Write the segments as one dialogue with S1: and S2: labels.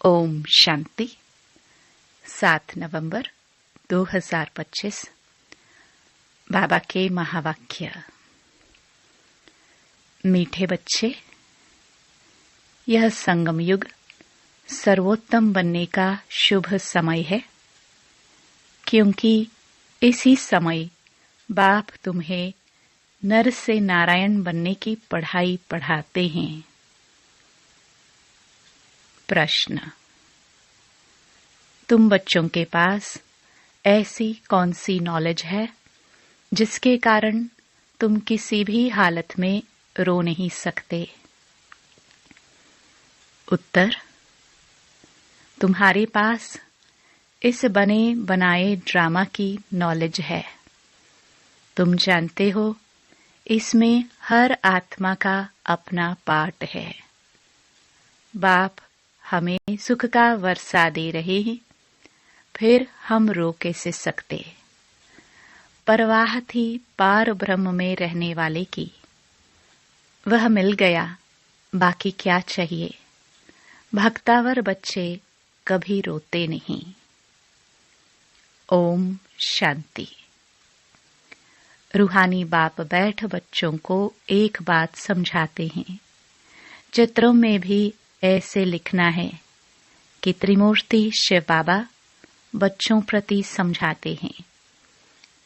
S1: ओम शांति। 7 नवंबर 2025। बाबा के महावाक्य। मीठे बच्चे, यह संगम युग सर्वोत्तम बनने का शुभ समय है, क्योंकि इसी समय बाप तुम्हें नर से नारायण बनने की पढ़ाई पढ़ाते हैं। प्रश्न: तुम बच्चों के पास ऐसी कौन सी नॉलेज है जिसके कारण तुम किसी भी हालत में रो नहीं सकते? उत्तर: तुम्हारे पास इस बने बनाए ड्रामा की नॉलेज है। तुम जानते हो, इसमें हर आत्मा का अपना पार्ट है। बाप हमें सुख का वर्षा दे रहे हैं, फिर हम रो कैसे सकते? परवाह थी पार ब्रह्म में रहने वाले की, वह मिल गया, बाकी क्या चाहिए? भक्तावर बच्चे कभी रोते नहीं। ओम शांति। रूहानी बाप बैठ बच्चों को एक बात समझाते हैं। चित्रों में भी ऐसे लिखना है कि त्रिमूर्ति शिव बाबा बच्चों प्रति समझाते हैं।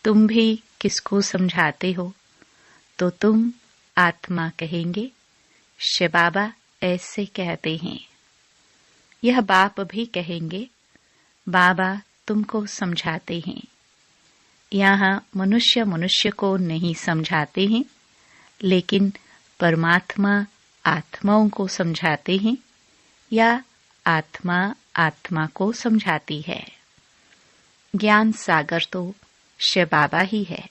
S1: तुम भी किसको समझाते हो तो तुम आत्मा कहेंगे, शिव बाबा ऐसे कहते हैं। यह बाप भी कहेंगे, बाबा तुमको समझाते हैं। यहाँ मनुष्य मनुष्य को नहीं समझाते हैं, लेकिन परमात्मा आत्माओं को समझाते हैं या आत्मा आत्मा को समझाती है। ज्ञान सागर तो शिव बाबा ही है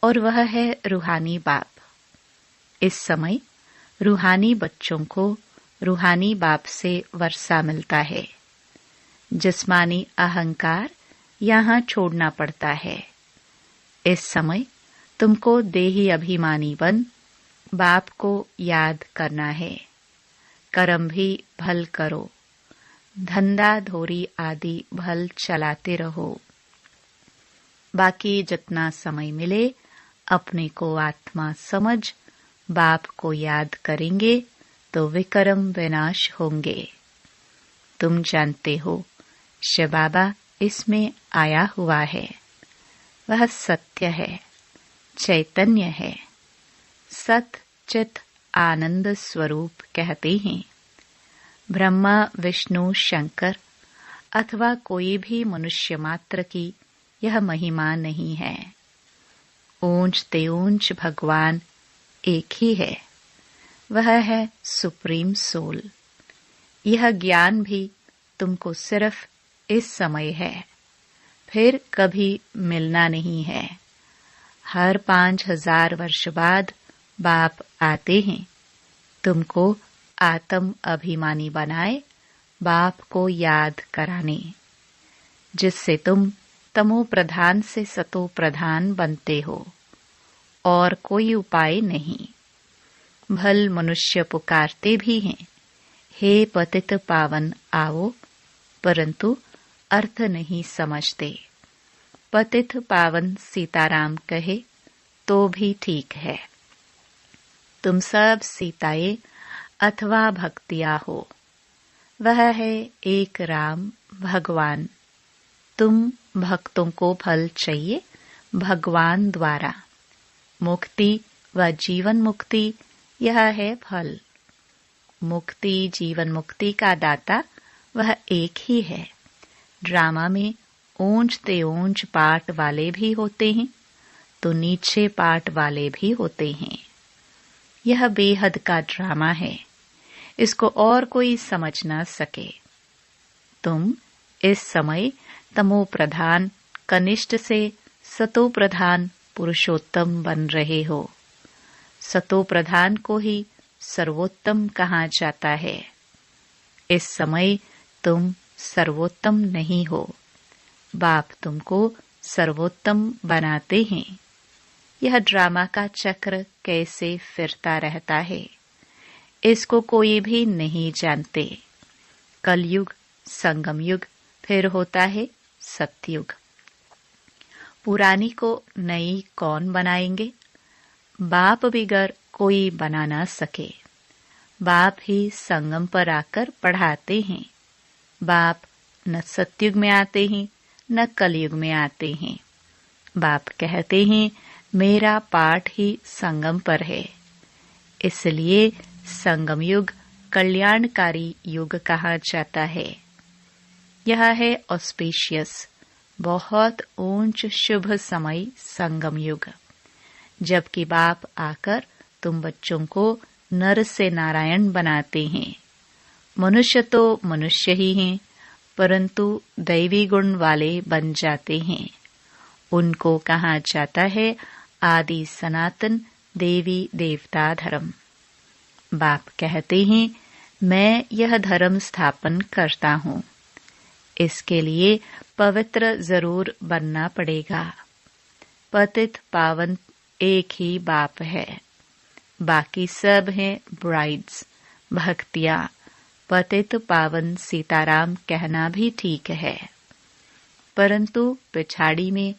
S1: और वह है रूहानी बाप। इस समय रूहानी बच्चों को रूहानी बाप से वर्षा मिलता है। जिस्मानी अहंकार यहाँ छोड़ना पड़ता है। इस समय तुमको देही अभिमानी बन बाप को याद करना है। कर्म भी भल करो, धंधा धोरी आदि भल चलाते रहो। बाकी जितना समय मिले अपने को आत्मा समझ बाप को याद करेंगे तो विकर्म विनाश होंगे। तुम जानते हो, शिव बाबा इसमें आया हुआ है। वह सत्य है, चैतन्य है, सत चित आनंद स्वरूप कहते हैं। ब्रह्मा विष्णु शंकर अथवा कोई भी मनुष्य मात्र की यह महिमा नहीं है। ऊंच ते ऊंच भगवान एक ही है, वह है सुप्रीम सोल। यह ज्ञान भी तुमको सिर्फ इस समय है, फिर कभी मिलना नहीं है। हर 5000 वर्ष बाद बाप आते हैं, तुमको आत्म अभिमानी बनाए बाप को याद कराने, जिससे तुम तमो प्रधान से सतो प्रधान बनते हो। और कोई उपाय नहीं। भल मनुष्य पुकारते भी हैं, हे पतित पावन आओ, परंतु अर्थ नहीं समझते। पतित पावन सीताराम कहे तो भी ठीक है। तुम सब सीताएं अथवा भक्तियां हो। वह है एक राम भगवान। तुम भक्तों को फल चाहिए भगवान द्वारा। मुक्ति व जीवन मुक्ति यह है फल। मुक्ति जीवन मुक्ति का दाता वह एक ही है। ड्रामा में ऊंच ते ऊंच पाठ वाले भी होते हैं तो नीचे पाठ वाले भी होते हैं। यह बेहद का ड्रामा है, इसको और कोई समझ न सके। तुम इस समय तमो प्रधान कनिष्ठ से सतो प्रधान पुरुषोत्तम बन रहे हो। सतो प्रधान को ही सर्वोत्तम कहा जाता है। इस समय तुम सर्वोत्तम नहीं हो, बाप तुमको सर्वोत्तम बनाते हैं। यह ड्रामा का चक्र कैसे फिरता रहता है, इसको कोई भी नहीं जानते। कलयुग, संगम युग, फिर होता है सतयुग। पुरानी को नई कौन बनाएंगे? बाप बिगर कोई बना ना सके। बाप ही संगम पर आकर पढ़ाते हैं। बाप न सतयुग में आते हैं न कलयुग में आते हैं। बाप कहते हैं मेरा पाठ ही संगम पर है। इसलिए संगम युग कल्याणकारी युग कहा जाता है। यह है ऑस्पिशियस, बहुत ऊंच शुभ समय संगम युग, जबकि बाप आकर तुम बच्चों को नर से नारायण बनाते हैं। मनुष्य तो मनुष्य ही हैं, परंतु दैवी गुण वाले बन जाते हैं। उनको कहा जाता है आदि सनातन देवी देवता धर्म। बाप कहते हैं मैं यह धर्म स्थापन करता हूँ। इसके लिए पवित्र जरूर बनना पड़ेगा। पतित पावन एक ही बाप है, बाकी सब हैं ब्राइड्स, भक्तियाँ। पतित पावन सीताराम कहना भी ठीक है, परंतु पिछाड़ी में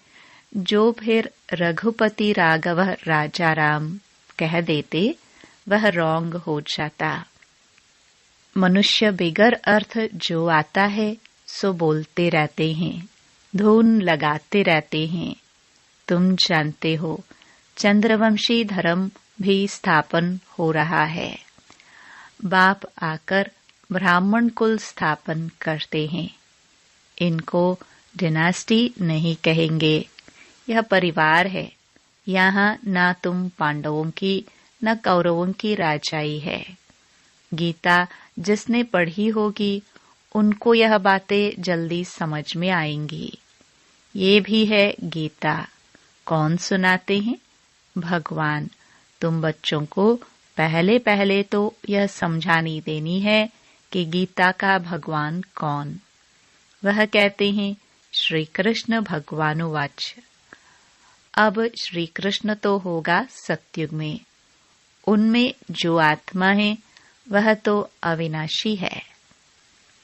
S1: जो फिर रघुपति राघव राजा राम कह देते वह रॉन्ग हो जाता। मनुष्य बिगर अर्थ जो आता है सो बोलते रहते हैं, धुन लगाते रहते हैं। तुम जानते हो चंद्रवंशी धर्म भी स्थापन हो रहा है। बाप आकर ब्राह्मण कुल स्थापन करते हैं। इनको डिनास्टी नहीं कहेंगे, यह परिवार है। यहाँ ना तुम पांडवों की न कौरवों की राजाई है। गीता जिसने पढ़ी होगी उनको यह बातें जल्दी समझ में आएंगी। ये भी है गीता। कौन सुनाते हैं? भगवान। तुम बच्चों को पहले पहले तो यह समझानी देनी है कि गीता का भगवान कौन। वह कहते हैं श्री कृष्ण भगवानुवाच। अब श्री कृष्ण तो होगा सतयुग में। उनमें जो आत्मा है वह तो अविनाशी है।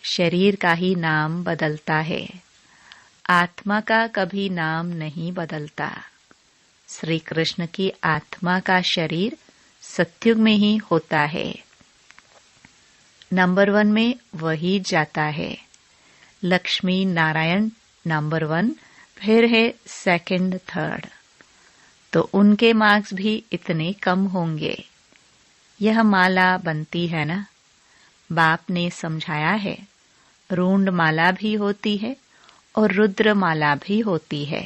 S1: शरीर का ही नाम बदलता है, आत्मा का कभी नाम नहीं बदलता। श्री कृष्ण की आत्मा का शरीर सतयुग में ही होता है। नंबर 1 में वही जाता है। लक्ष्मी नारायण नंबर 1, फिर है सेकंड, थर्ड, तो उनके मार्क्स भी इतने कम होंगे। यह माला बनती है ना, बाप ने समझाया है। रूंड माला भी होती है और रुद्र माला भी होती है।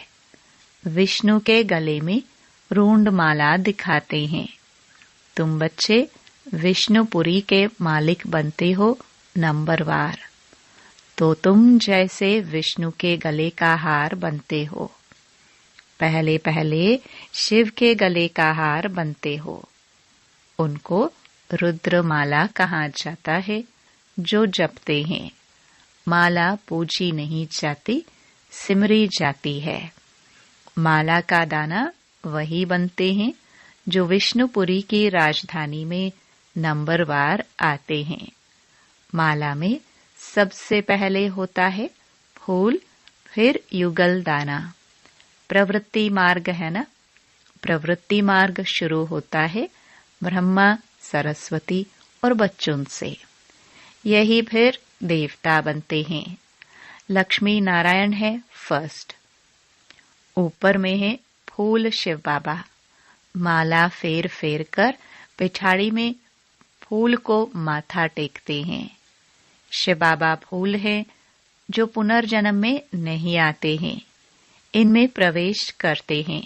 S1: विष्णु के गले में रूंड माला दिखाते हैं। तुम बच्चे विष्णुपुरी के मालिक बनते हो नंबर वार, तो तुम जैसे विष्णु के गले का हार बनते हो। पहले पहले शिव के गले का हार बनते हो। उनको रुद्रमाला कहा जाता है जो जपते हैं। माला पूजी नहीं जाती, सिमरी जाती है। माला का दाना वही बनते हैं जो विष्णुपुरी की राजधानी में नंबर वार आते हैं। माला में सबसे पहले होता है फूल, फिर युगल दाना। प्रवृत्ति मार्ग है ना, प्रवृत्ति मार्ग शुरू होता है ब्रह्मा, सरस्वती और बच्चों से। यही फिर देवता बनते हैं। लक्ष्मी नारायण है फर्स्ट। ऊपर में है फूल शिव बाबा। माला फेर फेर कर पिछाड़ी में फूल को माथा टेकते हैं। शिव बाबा फूल है जो पुनर्जन्म में नहीं आते हैं, इनमें प्रवेश करते हैं।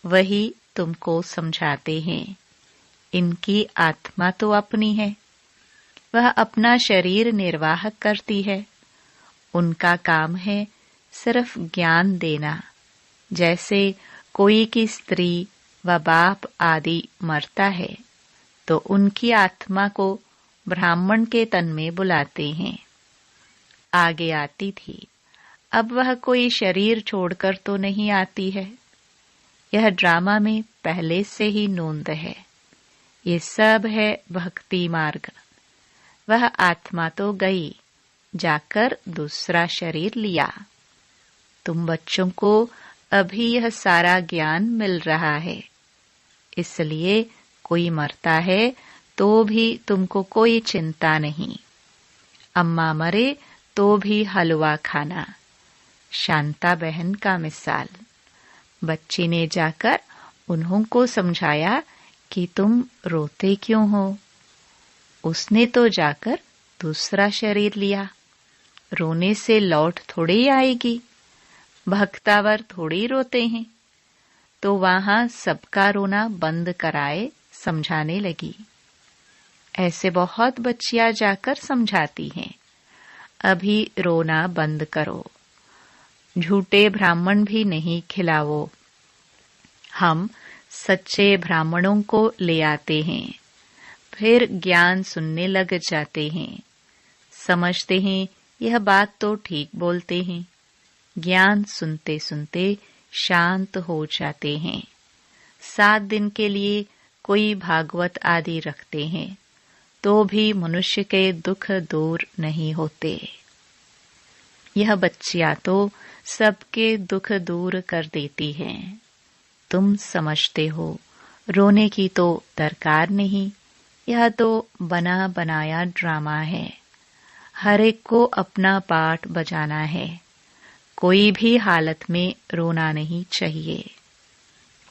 S1: वही तुमको समझाते हैं। इनकी आत्मा तो अपनी है, वह अपना शरीर निर्वाह करती है। उनका काम है सिर्फ ज्ञान देना। जैसे कोई की स्त्री व बाप आदि मरता है तो उनकी आत्मा को ब्राह्मण के तन में बुलाते हैं। आगे आती थी, अब वह कोई शरीर छोड़कर तो नहीं आती है। यह ड्रामा में पहले से ही नोंद है। ये सब है भक्ति मार्ग। वह आत्मा तो गई, जाकर दूसरा शरीर लिया। तुम बच्चों को अभी यह सारा ज्ञान मिल रहा है, इसलिए कोई मरता है तो भी तुमको कोई चिंता नहीं। अम्मा मरे तो भी हलवा खाना। शांता बहन का मिसाल। बच्ची ने जाकर उन्हों को समझाया कि तुम रोते क्यों हो। उसने तो जाकर दूसरा शरीर लिया। रोने से लौट थोड़ी आएगी। भक्तावर थोड़ी रोते हैं। तो वहां सबका रोना बंद कराए समझाने लगी। ऐसे बहुत बच्चियां जाकर समझाती हैं, अभी रोना बंद करो। झूठे ब्राह्मण भी नहीं खिलाओ। हम सच्चे ब्राह्मणों को ले आते हैं, फिर ज्ञान सुनने लग जाते हैं। समझते हैं यह बात तो ठीक बोलते हैं। ज्ञान सुनते सुनते शांत हो जाते हैं। 7 दिन के लिए कोई भागवत आदि रखते हैं तो भी मनुष्य के दुख दूर नहीं होते। यह बच्चियां तो सबके दुख दूर कर देती हैं। तुम समझते हो रोने की तो दरकार नहीं। यह तो बना बनाया ड्रामा है। हर एक को अपना पार्ट बजाना है। कोई भी हालत में रोना नहीं चाहिए।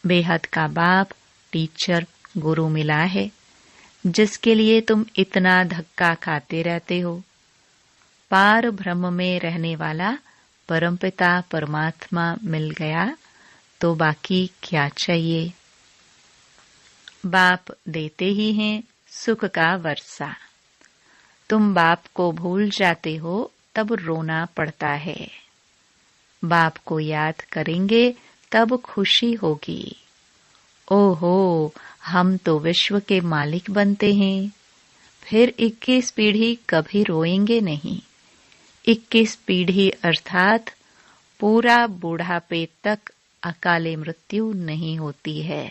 S1: बेहद का बाप, टीचर, गुरु मिला है, जिसके लिए तुम इतना धक्का खाते रहते हो। पार ब्रह्म में रहने वाला परमपिता परमात्मा मिल गया तो बाकी क्या चाहिए। बाप देते ही हैं सुख का वर्षा। तुम बाप को भूल जाते हो तब रोना पड़ता है। बाप को याद करेंगे तब खुशी होगी। ओहो, हम तो विश्व के मालिक बनते हैं। फिर 21 पीढ़ी कभी रोएंगे नहीं। 21 पीढ़ी अर्थात पूरा बूढ़ापे तक अकाले मृत्यु नहीं होती है।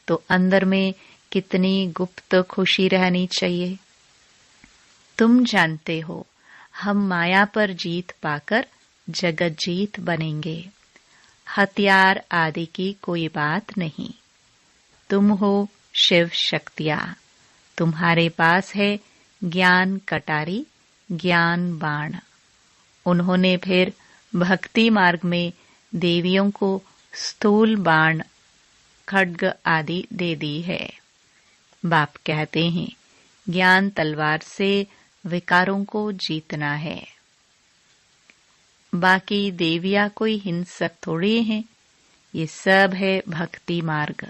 S1: तो अंदर में कितनी गुप्त खुशी रहनी चाहिए। तुम जानते हो हम माया पर जीत पाकर जगत जीत बनेंगे। हथियार आदि की कोई बात नहीं। तुम हो शिव शक्तियां। तुम्हारे पास है ज्ञान कटारी, ज्ञान बाण। उन्होंने फिर भक्ति मार्ग में देवियों को स्थूल बाण, खड्ग आदि दे दी है। बाप कहते हैं ज्ञान तलवार से विकारों को जीतना है। बाकी देवियां कोई हिंसक थोड़ी हैं। ये सब है भक्ति मार्ग।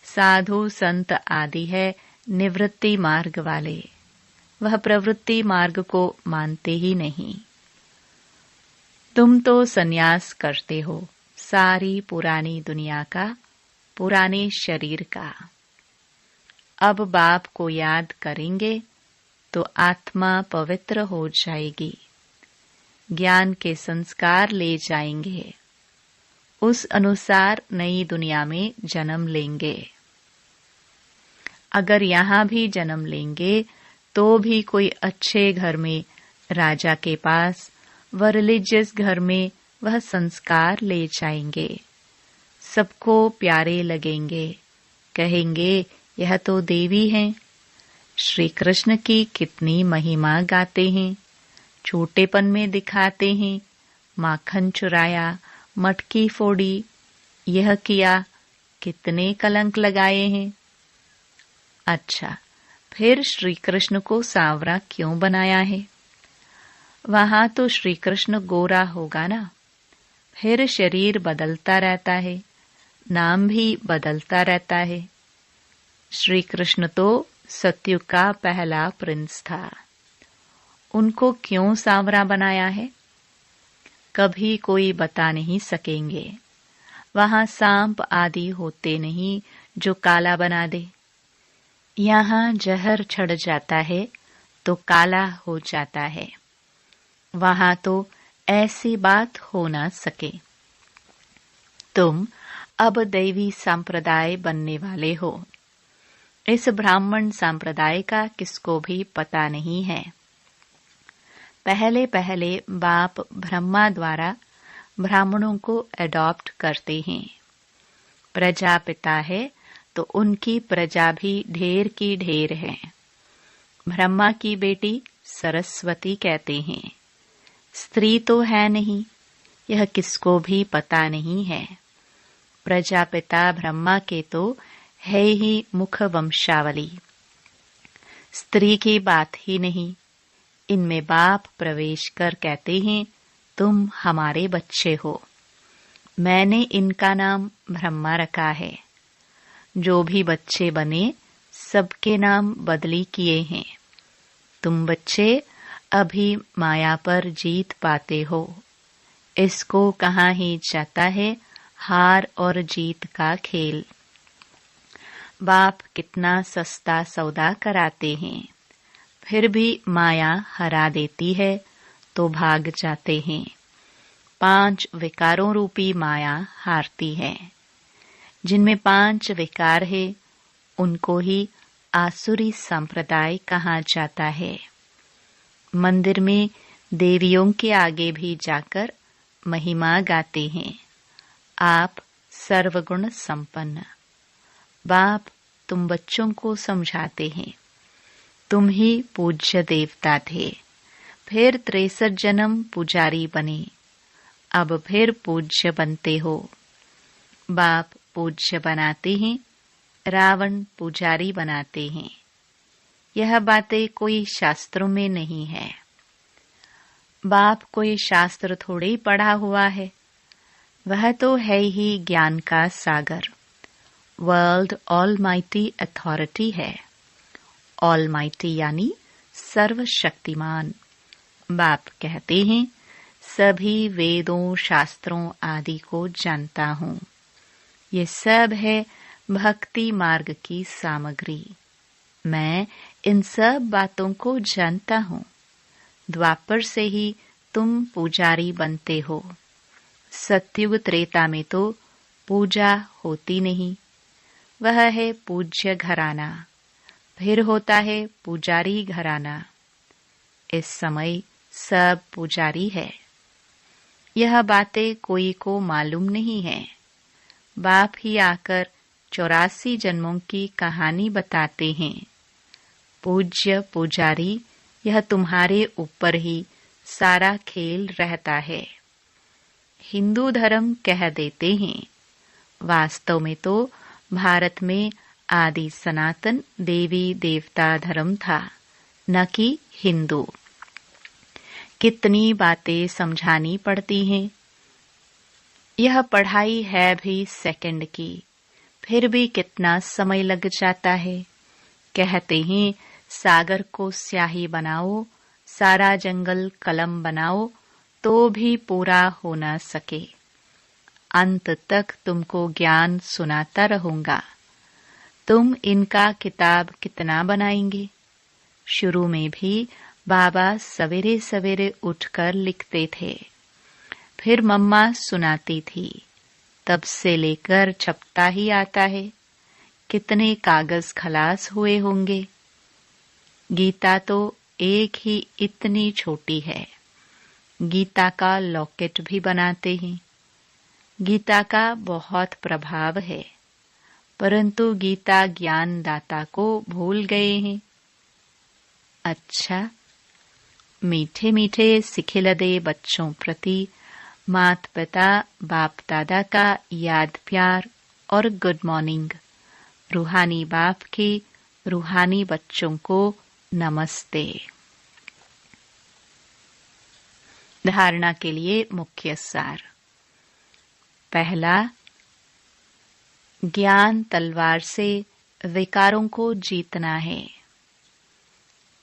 S1: साधु संत आदि है निवृत्ति मार्ग वाले। वह प्रवृत्ति मार्ग को मानते ही नहीं। तुम तो सन्यास करते हो सारी पुरानी दुनिया का, पुराने शरीर का। अब बाप को याद करेंगे तो आत्मा पवित्र हो जाएगी। ज्ञान के संस्कार ले जाएंगे। उस अनुसार नई दुनिया में जन्म लेंगे। अगर यहाँ भी जन्म लेंगे तो भी कोई अच्छे घर में, राजा के पास, व रिलीजियस घर में वह संस्कार ले जाएंगे। सबको प्यारे लगेंगे। कहेंगे यह तो देवी हैं। श्री कृष्ण की कितनी महिमा गाते हैं। छोटेपन में दिखाते हैं माखन चुराया, मटकी फोड़ी, यह किया, कितने कलंक लगाए हैं। अच्छा, फिर श्री कृष्ण को सांवरा क्यों बनाया है। वहां तो श्री कृष्ण गोरा होगा ना। फिर शरीर बदलता रहता है, नाम भी बदलता रहता है। श्री कृष्ण तो सतयुग का पहला प्रिंस था। उनको क्यों सांवरा बनाया है, कभी कोई बता नहीं सकेंगे। वहां सांप आदि होते नहीं जो काला बना दे। यहाँ जहर चढ़ जाता है तो काला हो जाता है। वहां तो ऐसी बात हो ना सके। तुम अब दैवी संप्रदाय बनने वाले हो। इस ब्राह्मण संप्रदाय का किसको भी पता नहीं है। पहले पहले बाप ब्रह्मा द्वारा ब्राह्मणों को अडॉप्ट करते हैं। प्रजापिता है तो उनकी प्रजा भी ढेर की ढेर है। ब्रह्मा की बेटी सरस्वती कहते हैं। स्त्री तो है नहीं, यह किसको भी पता नहीं है। प्रजापिता ब्रह्मा के तो है ही मुख वंशावली। स्त्री की बात ही नहीं। इनमें बाप प्रवेश कर कहते हैं, तुम हमारे बच्चे हो। मैंने इनका नाम ब्रह्मा रखा है। जो भी बच्चे बने सबके नाम बदली किए हैं। तुम बच्चे अभी माया पर जीत पाते हो। इसको कहाँ ही जाता है हार और जीत का खेल। बाप कितना सस्ता सौदा कराते हैं, फिर भी माया हरा देती है तो भाग जाते हैं। 5 विकारों रूपी माया हारती है। जिनमें 5 विकार है उनको ही आसुरी संप्रदाय कहा जाता है। मंदिर में देवियों के आगे भी जाकर महिमा गाते हैं। आप सर्वगुण संपन्न। बाप तुम बच्चों को समझाते हैं, तुम ही पूज्य देवता थे, फिर 63 जन्म पुजारी बने, अब फिर पूज्य बनते हो। बाप पूज्य बनाते हैं, रावण पुजारी बनाते हैं। यह बातें कोई शास्त्रों में नहीं है। बाप कोई शास्त्र थोड़े ही पढ़ा हुआ है, वह तो है ही ज्ञान का सागर। वर्ल्ड ऑलमाइटी अथॉरिटी है। ऑलमाइटी यानी सर्वशक्तिमान। बाप कहते हैं, सभी वेदों शास्त्रों आदि को जानता हूँ। ये सब है भक्ति मार्ग की सामग्री। मैं इन सब बातों को जानता हूँ। द्वापर से ही तुम पुजारी बनते हो। सतयुग त्रेता में तो पूजा होती नहीं, वह है पूज्य घराना, फिर होता है पुजारी घराना। इस समय सब पुजारी है। यह बातें कोई को मालूम नहीं है। बाप ही आकर 84 जन्मों की कहानी बताते हैं। पूज्य पुजारी, यह तुम्हारे ऊपर ही सारा खेल रहता है। हिंदू धर्म कह देते हैं, वास्तव में तो भारत में आदि सनातन देवी देवता धर्म था, न कि हिंदू। कितनी बातें समझानी पड़ती हैं। यह पढ़ाई है भी सेकंड की, फिर भी कितना समय लग जाता है। कहते हैं, सागर को स्याही बनाओ, सारा जंगल कलम बनाओ, तो भी पूरा हो न सके। अंत तक तुमको ज्ञान सुनाता रहूंगा। तुम इनका किताब कितना बनाएंगे। शुरू में भी बाबा सवेरे सवेरे उठकर लिखते थे, फिर मम्मा सुनाती थी, तब से लेकर छपता ही आता है। कितने कागज खलास हुए होंगे। गीता तो एक ही इतनी छोटी है। गीता का लॉकेट भी बनाते हैं। गीता का बहुत प्रभाव है, परंतु गीता ज्ञान दाता को भूल गए हैं। अच्छा, मीठे मीठे सिखिलदे बच्चों प्रति माता पिता बाप दादा का याद प्यार और गुड मॉर्निंग। रूहानी बाप के रूहानी बच्चों को नमस्ते। धारणा के लिए मुख्य सार। पहला, ज्ञान तलवार से विकारों को जीतना है।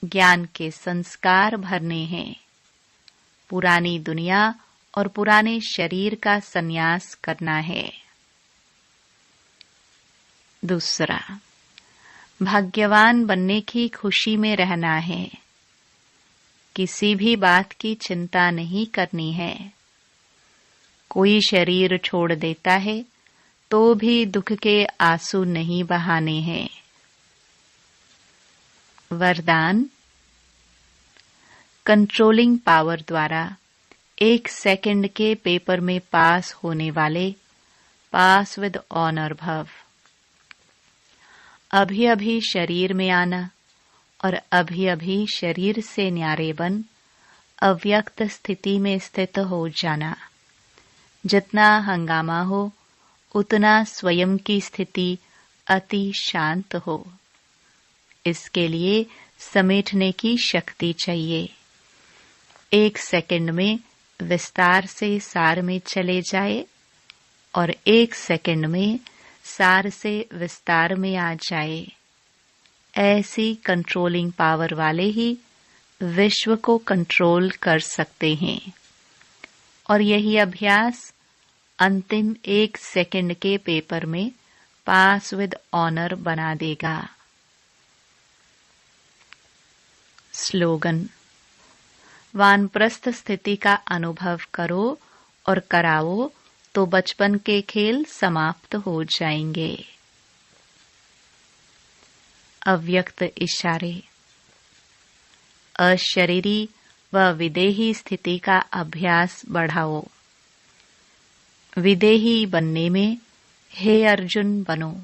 S1: ज्ञान के संस्कार भरने हैं। पुरानी दुनिया और पुराने शरीर का संन्यास करना है। दूसरा, भाग्यवान बनने की खुशी में रहना है। किसी भी बात की चिंता नहीं करनी है। कोई शरीर छोड़ देता है तो भी दुख के आंसू नहीं बहाने हैं। वरदान, कंट्रोलिंग पावर द्वारा 1 सेकंड के पेपर में पास होने वाले पास विद ऑनर भव। अभी अभी शरीर में आना और अभी अभी शरीर से न्यारे बन अव्यक्त स्थिति में स्थित हो जाना। जितना हंगामा हो उतना स्वयं की स्थिति अति शांत हो। इसके लिए समेटने की शक्ति चाहिए। 1 सेकंड में विस्तार से सार में चले जाए और 1 सेकंड में सार से विस्तार में आ जाए। ऐसी कंट्रोलिंग पावर वाले ही विश्व को कंट्रोल कर सकते हैं। और यही अभ्यास अंतिम 1 सेकंड के पेपर में पास विद ऑनर बना देगा। स्लोगन: वानप्रस्थ स्थिति का अनुभव करो और कराओ तो बचपन के खेल समाप्त हो जाएंगे। अव्यक्त इशारे: अशरीरी व विदेही स्थिति का अभ्यास बढ़ाओ। विदेही बनने में हे अर्जुन बनो।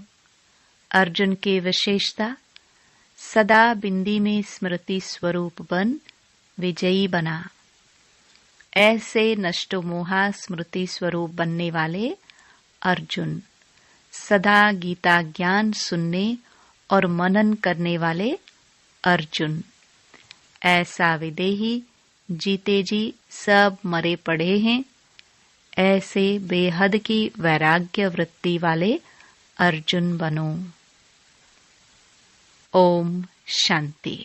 S1: अर्जुन की विशेषता: सदा बिंदी में स्मृति स्वरूप बन विजयी बना। ऐसे नष्टो मोहा स्मृति स्वरूप बनने वाले अर्जुन सदा गीता ज्ञान सुनने और मनन करने वाले अर्जुन। ऐसा विदेही जीते जी सब मरे पड़े हैं। ऐसे बेहद की वैराग्य वृत्ति वाले अर्जुन बनो। ओम शांति।